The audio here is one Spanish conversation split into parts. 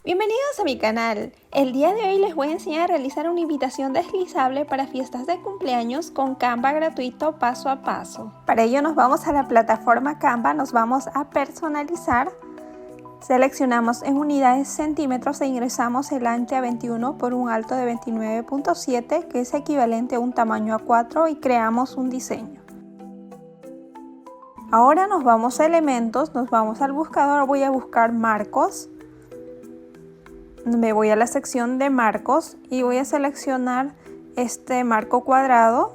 Bienvenidos a mi canal. El día de hoy les voy a enseñar a realizar una invitación deslizable para fiestas de cumpleaños con Canva gratuito paso a paso. Para ello nos vamos a la plataforma Canva, nos vamos a personalizar, seleccionamos en unidades centímetros e ingresamos el ancho a 21 por un alto de 29.7 que es equivalente a un tamaño A4 y creamos un diseño. Ahora nos vamos a elementos, nos vamos al buscador, voy a buscar marcos. Me voy a la sección de marcos y voy a seleccionar este marco cuadrado.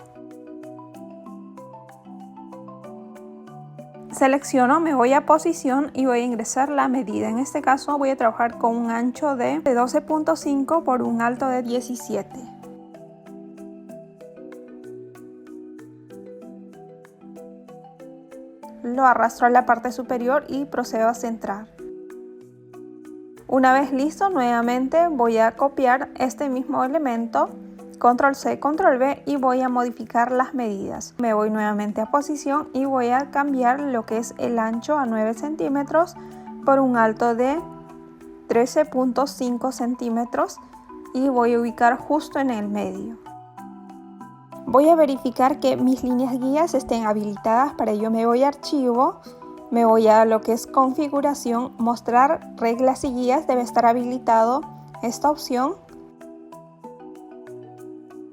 Selecciono, me voy a posición y voy a ingresar la medida. En este caso voy a trabajar con un ancho de 12.5 por un alto de 17. Lo arrastro a la parte superior y procedo a centrar. Una vez listo, nuevamente voy a copiar este mismo elemento, control C, control V y voy a modificar las medidas. Me voy nuevamente a posición y voy a cambiar lo que es el ancho a 9 centímetros por un alto de 13.5 centímetros y voy a ubicar justo en el medio. Voy a verificar que mis líneas guías estén habilitadas, para ello me voy a archivo. Me voy a lo que es configuración, mostrar reglas y guías, debe estar habilitado esta opción.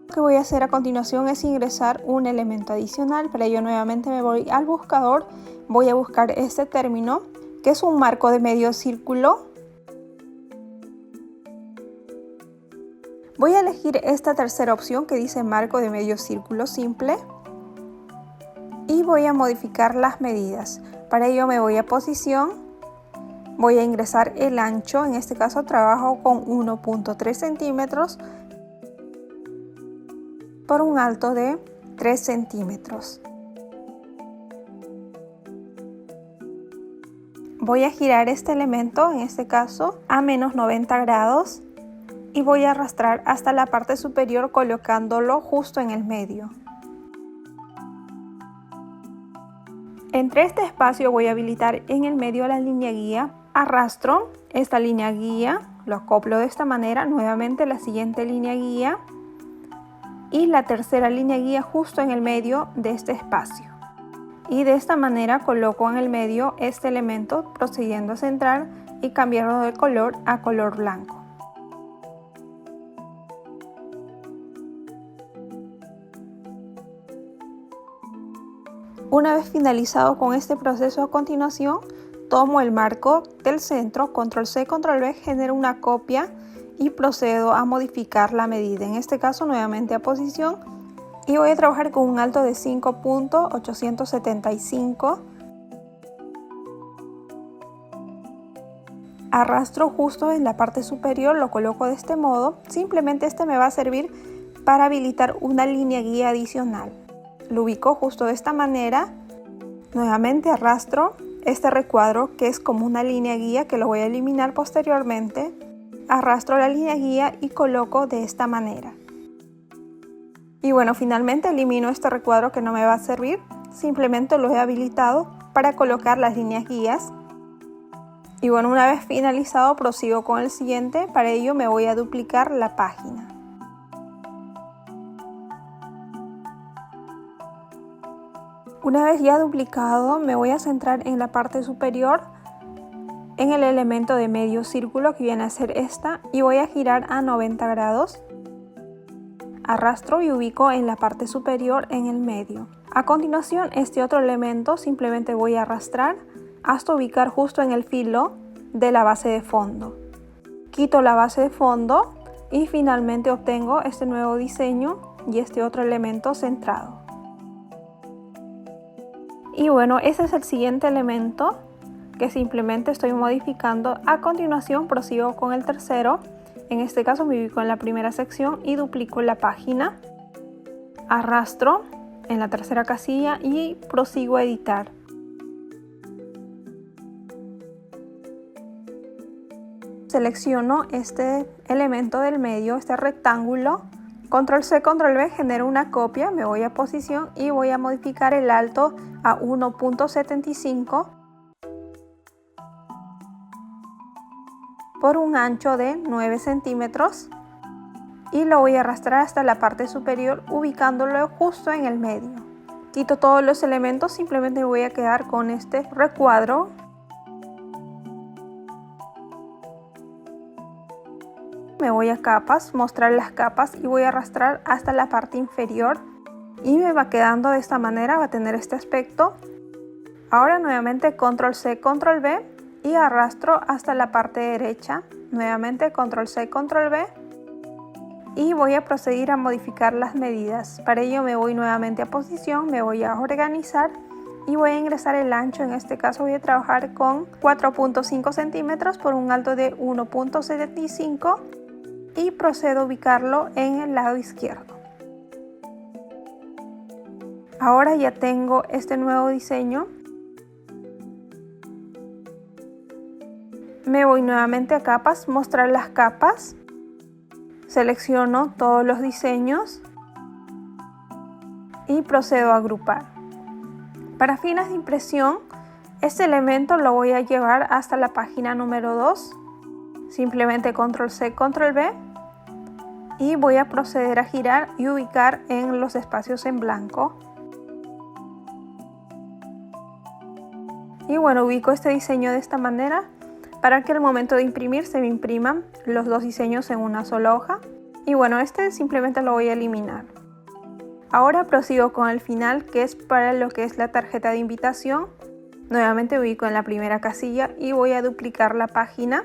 Lo que voy a hacer a continuación es ingresar un elemento adicional, para ello nuevamente me voy al buscador, voy a buscar este término que es un marco de medio círculo. Voy a elegir esta tercera opción que dice marco de medio círculo simple y voy a modificar las medidas. Para ello me voy a posición, voy a ingresar el ancho, en este caso trabajo con 1.3 centímetros por un alto de 3 centímetros. Voy a girar este elemento, en este caso a menos 90 grados y voy a arrastrar hasta la parte superior colocándolo justo en el medio. Entre este espacio voy a habilitar en el medio la línea guía, arrastro esta línea guía, lo acoplo de esta manera, nuevamente la siguiente línea guía y la tercera línea guía justo en el medio de este espacio. Y de esta manera coloco en el medio este elemento procediendo a centrar y cambiarlo de color a color blanco. Una vez finalizado con este proceso, a continuación tomo el marco del centro, control C, control V, genero una copia y procedo a modificar la medida. En este caso nuevamente a posición y voy a trabajar con un alto de 5.875. Arrastro justo en la parte superior, lo coloco de este modo. Simplemente este me va a servir para habilitar una línea guía adicional. Lo ubico justo de esta manera, nuevamente arrastro este recuadro que es como una línea guía que lo voy a eliminar posteriormente, arrastro la línea guía y coloco de esta manera. Y bueno, finalmente elimino este recuadro que no me va a servir, simplemente lo he habilitado para colocar las líneas guías. Y bueno, una vez finalizado prosigo con el siguiente, para ello me voy a duplicar la página. Una vez ya duplicado, me voy a centrar en la parte superior, en el elemento de medio círculo que viene a ser esta, y voy a girar a 90 grados. Arrastro y ubico en la parte superior en el medio. A continuación, este otro elemento simplemente voy a arrastrar hasta ubicar justo en el filo de la base de fondo. Quito la base de fondo y finalmente obtengo este nuevo diseño y este otro elemento centrado. Y bueno, ese es el siguiente elemento que simplemente estoy modificando. A continuación prosigo con el tercero. En este caso me ubico en la primera sección y duplico la página. Arrastro en la tercera casilla y prosigo a editar. Selecciono este elemento del medio, este rectángulo, Control C, Control V, genero una copia, me voy a posición y voy a modificar el alto a 1.75 por un ancho de 9 centímetros y lo voy a arrastrar hasta la parte superior ubicándolo justo en el medio. Quito todos los elementos, simplemente voy a quedar con este recuadro. Me voy a capas, mostrar las capas y voy a arrastrar hasta la parte inferior y me va quedando de esta manera, va a tener este aspecto. Ahora nuevamente Control C, Control V y arrastro hasta la parte derecha. Nuevamente Control C, Control V y voy a proceder a modificar las medidas. Para ello me voy nuevamente a posición, me voy a organizar y voy a ingresar el ancho. En este caso voy a trabajar con 4.5 centímetros por un alto de 1.75 y procedo a ubicarlo en el lado izquierdo. Ahora ya tengo este nuevo diseño. Me voy nuevamente a capas, mostrar las capas. Selecciono todos los diseños y procedo a agrupar. Para fines de impresión, este elemento lo voy a llevar hasta la página número 2. Simplemente Control C, Control V y voy a proceder a girar y ubicar en los espacios en blanco. Y bueno, ubico este diseño de esta manera para que al momento de imprimir se me impriman los dos diseños en una sola hoja. Y bueno, este simplemente lo voy a eliminar. Ahora prosigo con el final, que es para lo que es la tarjeta de invitación. Nuevamente ubico en la primera casilla y voy a duplicar la página.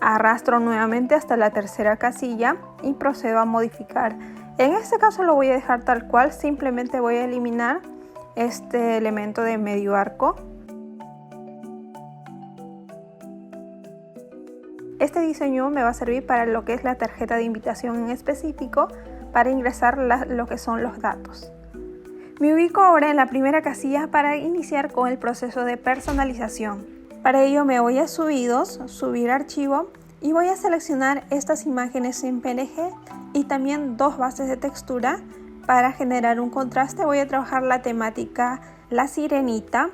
Arrastro nuevamente hasta la tercera casilla y procedo a modificar. En este caso lo voy a dejar tal cual, simplemente voy a eliminar este elemento de medio arco. Este diseño me va a servir para lo que es la tarjeta de invitación en específico, para ingresar lo que son los datos. Me ubico ahora en la primera casilla para iniciar con el proceso de personalización. Para ello me voy a subidos, subir archivo y voy a seleccionar estas imágenes en PNG y también dos bases de textura. Para generar un contraste voy a trabajar la temática La Sirenita.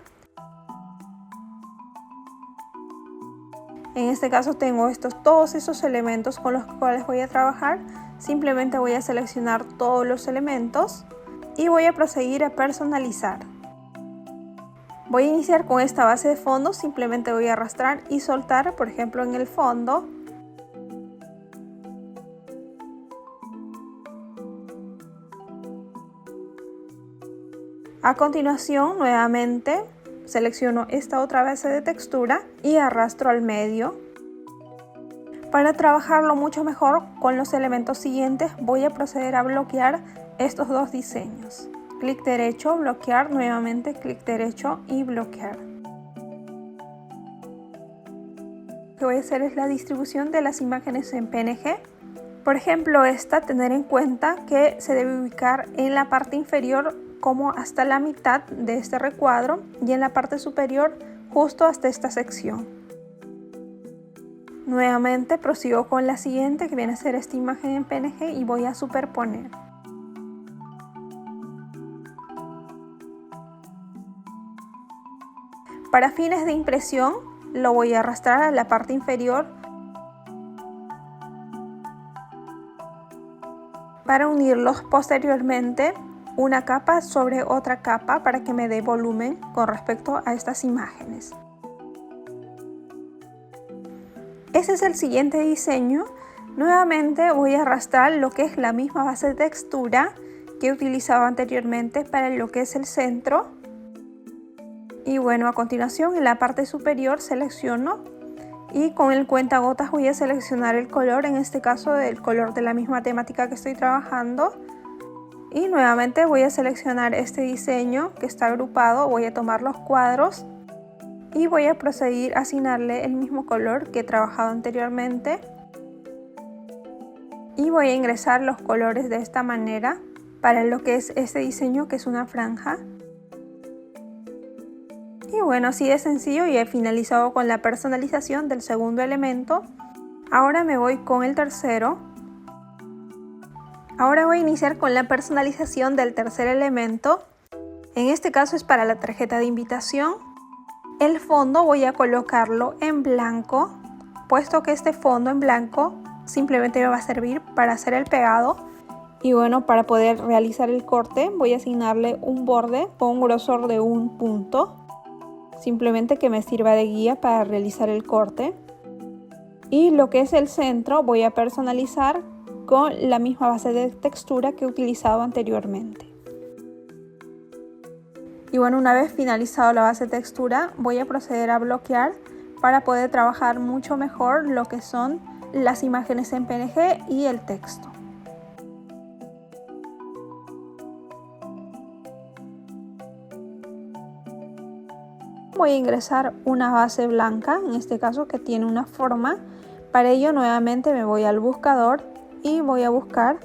En este caso tengo todos esos elementos con los cuales voy a trabajar. Simplemente voy a seleccionar todos los elementos y voy a proseguir a personalizar. Voy a iniciar con esta base de fondo, simplemente voy a arrastrar y soltar, por ejemplo en el fondo. A continuación nuevamente selecciono esta otra base de textura y arrastro al medio. Para trabajarlo mucho mejor con los elementos siguientes voy a proceder a bloquear estos dos diseños. Clic derecho, bloquear, nuevamente clic derecho y bloquear. Lo que voy a hacer es la distribución de las imágenes en PNG. Por ejemplo, tener en cuenta que se debe ubicar en la parte inferior como hasta la mitad de este recuadro y en la parte superior justo hasta esta sección. Nuevamente prosigo con la siguiente, que viene a ser esta imagen en PNG, y voy a superponer. Para fines de impresión lo voy a arrastrar a la parte inferior para unirlos posteriormente una capa sobre otra capa para que me dé volumen con respecto a estas imágenes. Ese es el siguiente diseño. Nuevamente voy a arrastrar lo que es la misma base de textura que utilizaba anteriormente para lo que es el centro. Y bueno, a continuación en la parte superior selecciono y con el cuentagotas voy a seleccionar el color, en este caso el color de la misma temática que estoy trabajando. Y nuevamente voy a seleccionar este diseño que está agrupado, voy a tomar los cuadros y voy a proceder a asignarle el mismo color que he trabajado anteriormente. Y voy a ingresar los colores de esta manera para lo que es este diseño, que es una franja. Y bueno, así de sencillo, y he finalizado con la personalización del segundo elemento. Ahora me voy con el tercero. Ahora voy a iniciar con la personalización del tercer elemento. En este caso es para la tarjeta de invitación. El fondo voy a colocarlo en blanco, puesto que este fondo en blanco simplemente me va a servir para hacer el pegado. Y bueno, para poder realizar el corte voy a asignarle un borde con un grosor de 1 punto. Simplemente que me sirva de guía para realizar el corte. Y lo que es el centro voy a personalizar con la misma base de textura que he utilizado anteriormente. Y bueno, una vez finalizado la base de textura voy a proceder a bloquear para poder trabajar mucho mejor lo que son las imágenes en PNG y el texto. Voy a ingresar una base blanca, en este caso que tiene una forma. Para ello nuevamente me voy al buscador y voy a buscar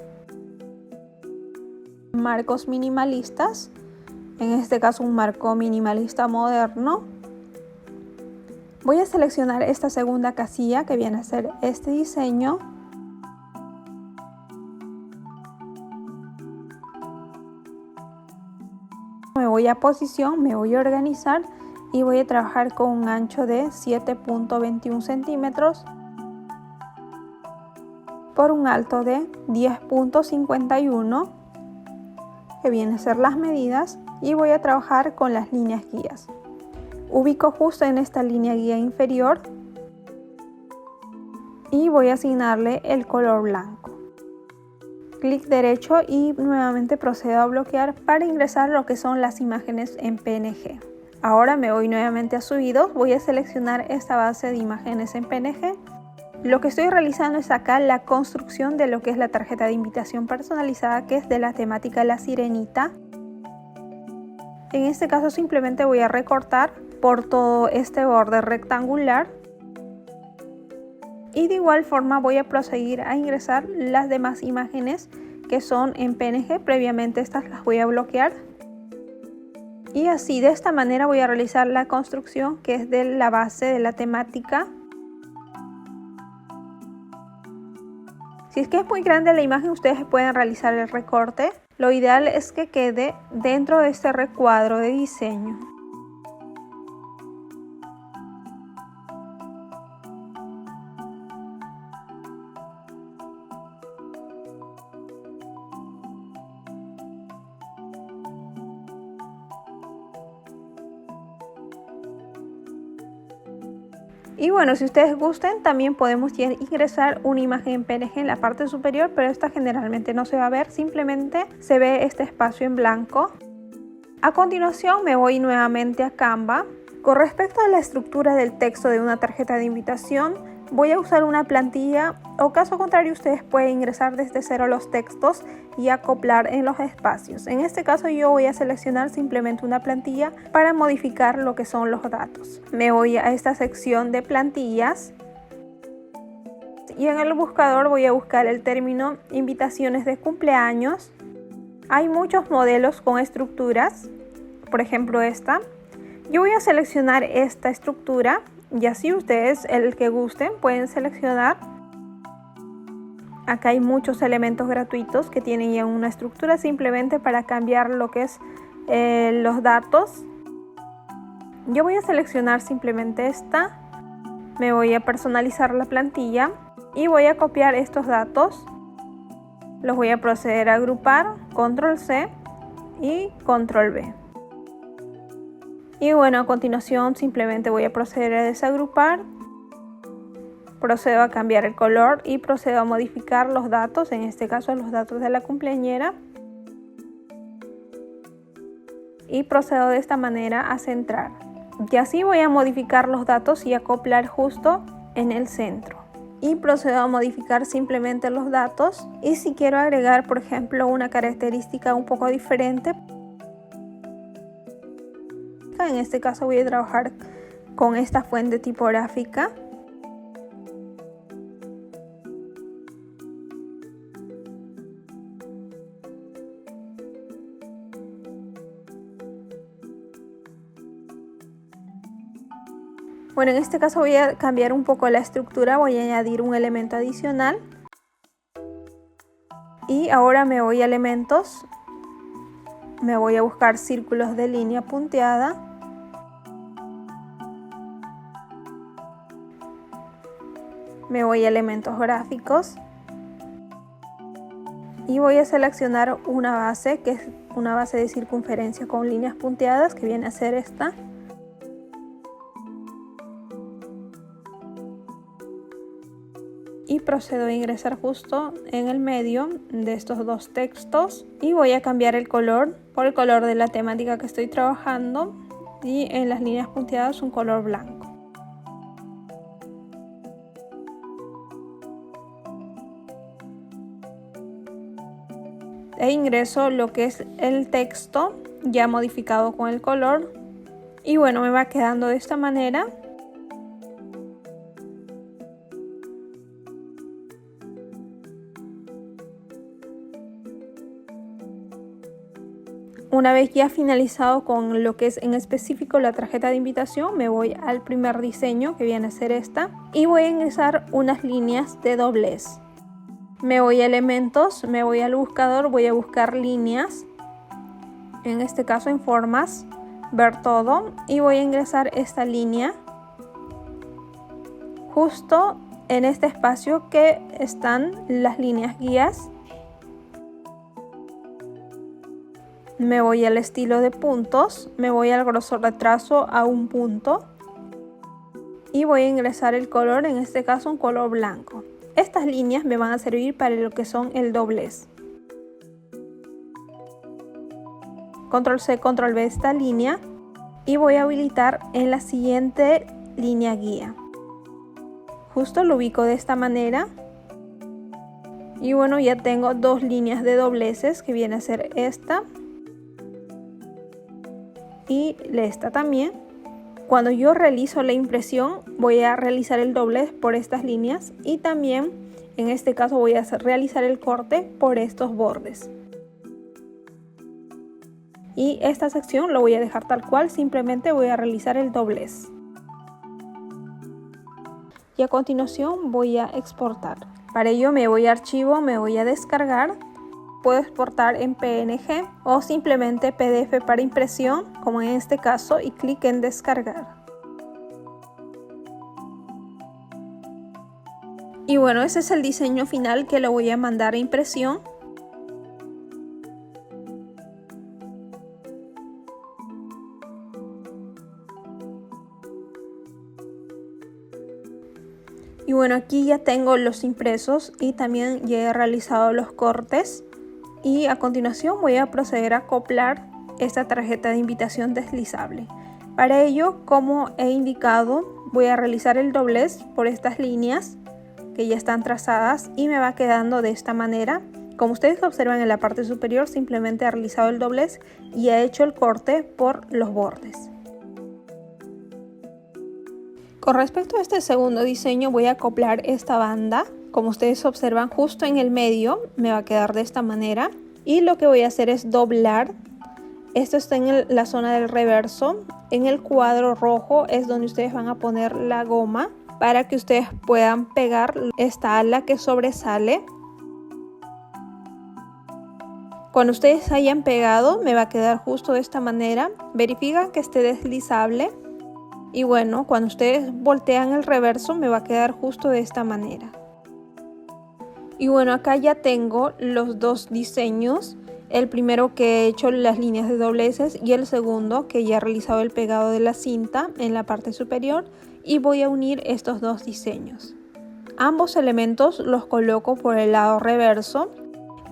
marcos minimalistas. En este caso un marco minimalista moderno. Voy a seleccionar esta segunda casilla que viene a ser este diseño. Me voy a posición, me voy a organizar y voy a trabajar con un ancho de 7.21 centímetros por un alto de 10.51, que viene a ser las medidas, y voy a trabajar con las líneas guías. Ubico justo en esta línea guía inferior y voy a asignarle el color blanco. Clic derecho y nuevamente procedo a bloquear para ingresar lo que son las imágenes en PNG. Ahora me voy nuevamente a subidos, voy a seleccionar esta base de imágenes en PNG. Lo que estoy realizando es acá la construcción de lo que es la tarjeta de invitación personalizada, que es de la temática La Sirenita. En este caso simplemente voy a recortar por todo este borde rectangular. Y de igual forma voy a proseguir a ingresar las demás imágenes que son en PNG. Previamente estas las voy a bloquear. Y así de esta manera voy a realizar la construcción que es de la base de la temática. Si es que es muy grande la imagen, ustedes pueden realizar el recorte. Lo ideal es que quede dentro de este recuadro de diseño. Y bueno, si ustedes gusten, también podemos ingresar una imagen en PNG en la parte superior, pero esta generalmente no se va a ver, simplemente se ve este espacio en blanco. A continuación me voy nuevamente a Canva. Con respecto a la estructura del texto de una tarjeta de invitación, voy a usar una plantilla, o caso contrario ustedes pueden ingresar desde cero los textos y acoplar en los espacios. En este caso yo voy a seleccionar simplemente una plantilla para modificar lo que son los datos. Me voy a esta sección de plantillas y en el buscador voy a buscar el término invitaciones de cumpleaños. Hay muchos modelos con estructuras, por ejemplo esta. Yo voy a seleccionar esta estructura y así ustedes, el que gusten, pueden seleccionar. Acá hay muchos elementos gratuitos que tienen ya una estructura simplemente para cambiar lo que es los datos. Yo voy a seleccionar simplemente esta. Me voy a personalizar la plantilla y voy a copiar estos datos. Los voy a proceder a agrupar, control C y control V. Y bueno, a continuación simplemente voy a proceder a desagrupar. Procedo a cambiar el color y procedo a modificar los datos, en este caso los datos de la cumpleañera. Y procedo de esta manera a centrar. Y así voy a modificar los datos y acoplar justo en el centro. Y procedo a modificar simplemente los datos. Y si quiero agregar, por ejemplo, una característica un poco diferente, en este caso voy a trabajar con esta fuente tipográfica. Bueno, en este caso voy a cambiar un poco la estructura, voy a añadir un elemento adicional. Y Y ahora me voy a elementos, me voy a buscar círculos de línea punteada. Me voy a elementos gráficos. Y voy a seleccionar una base, que es una base de circunferencia con líneas punteadas, que viene a ser esta. Y procedo a ingresar justo en el medio de estos dos textos y voy a cambiar el color por el color de la temática que estoy trabajando, y en las líneas punteadas un color blanco. E ingreso lo que es el texto ya modificado con el color, y bueno, me va quedando de esta manera. Una vez ya finalizado con lo que es en específico la tarjeta de invitación, me voy al primer diseño, que viene a ser esta, y voy a ingresar unas líneas de doblez. Me voy a elementos, me voy al buscador, voy a buscar líneas, en este caso en formas, ver todo, y voy a ingresar esta línea justo en este espacio que están las líneas guías. Me voy al estilo de puntos, me voy al grosor de trazo a 1 punto y voy a ingresar el color, en este caso un color blanco. Estas líneas me van a servir para lo que son el doblez. Control C, Control V esta línea y voy a habilitar en la siguiente línea guía. Justo lo ubico de esta manera. Y bueno, ya tengo dos líneas de dobleces, que viene a ser esta y esta también. Cuando yo realizo la impresión, voy a realizar el doblez por estas líneas, y también en este caso voy a realizar el corte por estos bordes. Y esta sección lo voy a dejar tal cual, simplemente voy a realizar el doblez. Y a continuación voy a exportar. Para ello me voy a archivo, me voy a descargar. Puedo exportar en PNG o simplemente PDF para impresión, como en este caso, y clic en descargar. Y bueno, ese es el diseño final que lo voy a mandar a impresión. Y bueno, aquí ya tengo los impresos y también ya he realizado los cortes. Y a continuación voy a proceder a acoplar esta tarjeta de invitación deslizable. Para ello, como he indicado, voy a realizar el doblez por estas líneas que ya están trazadas y me va quedando de esta manera. Como ustedes observan en la parte superior, simplemente he realizado el doblez y he hecho el corte por los bordes. Con respecto a este segundo diseño, voy a acoplar esta banda. Como ustedes observan, justo en el medio me va a quedar de esta manera. Y lo que voy a hacer es doblar. Esto está en la zona del reverso. En el cuadro rojo es donde ustedes van a poner la goma para que ustedes puedan pegar esta ala que sobresale. Cuando ustedes hayan pegado, me va a quedar justo de esta manera. Verifican que esté deslizable. Y bueno, cuando ustedes voltean el reverso, me va a quedar justo de esta manera. Y bueno, acá ya tengo los dos diseños. El primero que he hecho las líneas de dobleces y el segundo que ya he realizado el pegado de la cinta en la parte superior, y voy a unir estos dos diseños. Ambos elementos los coloco por el lado reverso,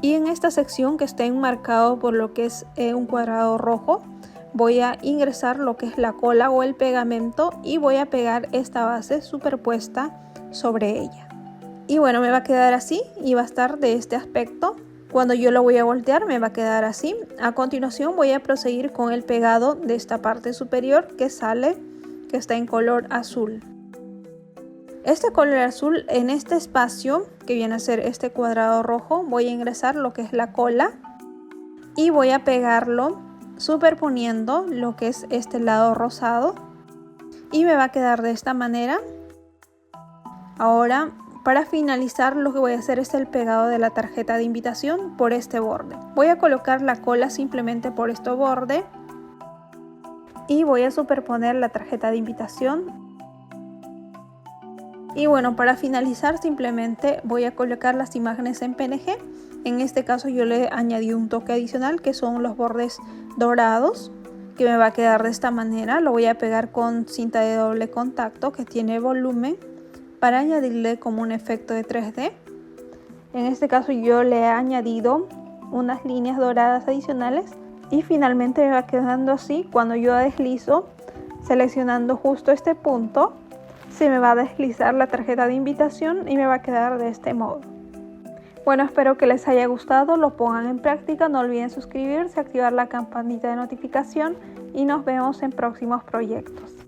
y en esta sección que está enmarcado por lo que es un cuadrado rojo, voy a ingresar lo que es la cola o el pegamento y voy a pegar esta base superpuesta sobre ella. Y bueno, me va a quedar así y va a estar de este aspecto. Cuando yo lo voy a voltear me va a quedar así. A continuación voy a proseguir con el pegado de esta parte superior que sale, que está en color azul. Este color azul, en este espacio que viene a ser este cuadrado rojo, voy a ingresar lo que es la cola y voy a pegarlo superponiendo lo que es este lado rosado, y me va a quedar de esta manera. Ahora Para finalizar, lo que voy a hacer es el pegado de la tarjeta de invitación por este borde. Voy a colocar la cola simplemente por este borde y voy a superponer la tarjeta de invitación. Y bueno, para finalizar simplemente voy a colocar las imágenes en PNG. En este caso yo le añadí un toque adicional que son los bordes dorados, que me va a quedar de esta manera. Lo voy a pegar con cinta de doble contacto que tiene volumen para añadirle como un efecto de 3D. En este caso yo le he añadido unas líneas doradas adicionales y finalmente me va quedando así. Cuando yo deslizo seleccionando justo este punto, se me va a deslizar la tarjeta de invitación y me va a quedar de este modo. Bueno, espero que les haya gustado, lo pongan en práctica, no olviden suscribirse, activar la campanita de notificación y nos vemos en próximos proyectos.